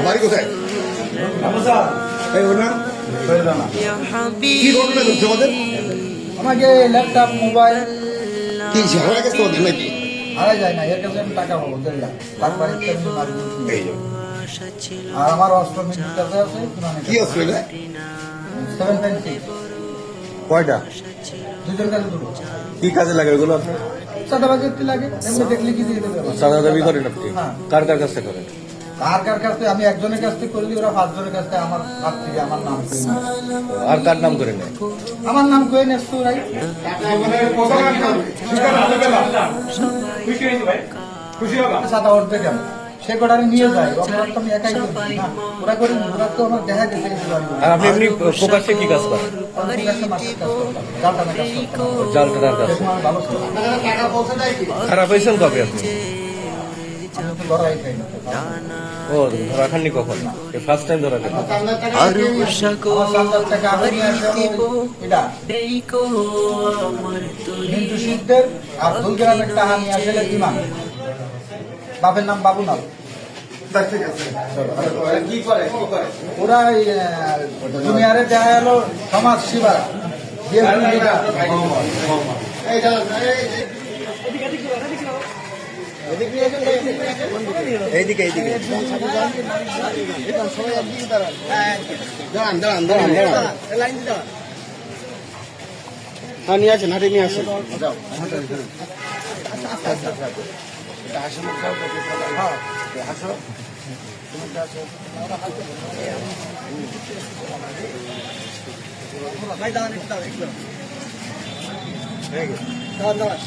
বাড়ি কোথায়? এই ওর নাম? কি ঘটনা ঘটছে আমাদের? আমাকে ল্যাপটপ মোবাইল কি হারা গেছে তোমাদের নাকি? হারা যায় না, এর কাছে আমি টাকা পাবো 1.5 লাখ। তারপরে এই যে, আর আমার অস্ত্র মিনিট কাছে আছে কি অস্ত্র এটা? 7.6 কয়টা? দুজন কাছে দুটো কি কাজে লাগে ওগুলো আপনার? চাঁদাবাজি একটু লাগে, এমনি দেখলে কি দিয়ে দেবে আমার? চাঁদা দাবি করেন আপনি? হ্যাঁ। কার কার কাছে করেন? কার কাছে আমি একজনের কাছ থেকে করলি, ওরা 5 জনের কাছ থেকে আমার হাত থেকে আমার নাম কই না। আর কার নাম করে নেয়? আমার নাম কই নেছো রাই সাদা অর্ধে কেন সে কটা আমি নিয়ে যাই, অপরাধ তো আমি একাই করছি না, ওরা করি না, ওরা তো আমার দেখা গেছে কিছু আমি আর আপনি এমনি প্রকাশ্যে কি কাজ করেন? কাছে মাছের কাজ করতাম, জালটানা কাজ করতাম, জাল টানার কাজ। দেখুন আমি ভালো ছিল, খারাপ হয়েছেন কবে আপনি? আমি তো লড়াই খাই না। ও ধরা খাননি কখন? ফার্স্ট টাইম ধরা খেলেন? আমার 7,000 টাকা আমি নিয়ে আসলাম, এটা মিন্টু সিদ্ধের আর 2 গ্রামের টাকা নিয়ে আসলে ইমাম, বাপের নাম বাবুনাল। ওরা জুনিয়রে দেখা গেল সমাজ সেবা এইদিকে এইদিকে হ্যাঁ নিয়ে আসেন, হাটে নিয়ে আসেন। ধন্যবাদ।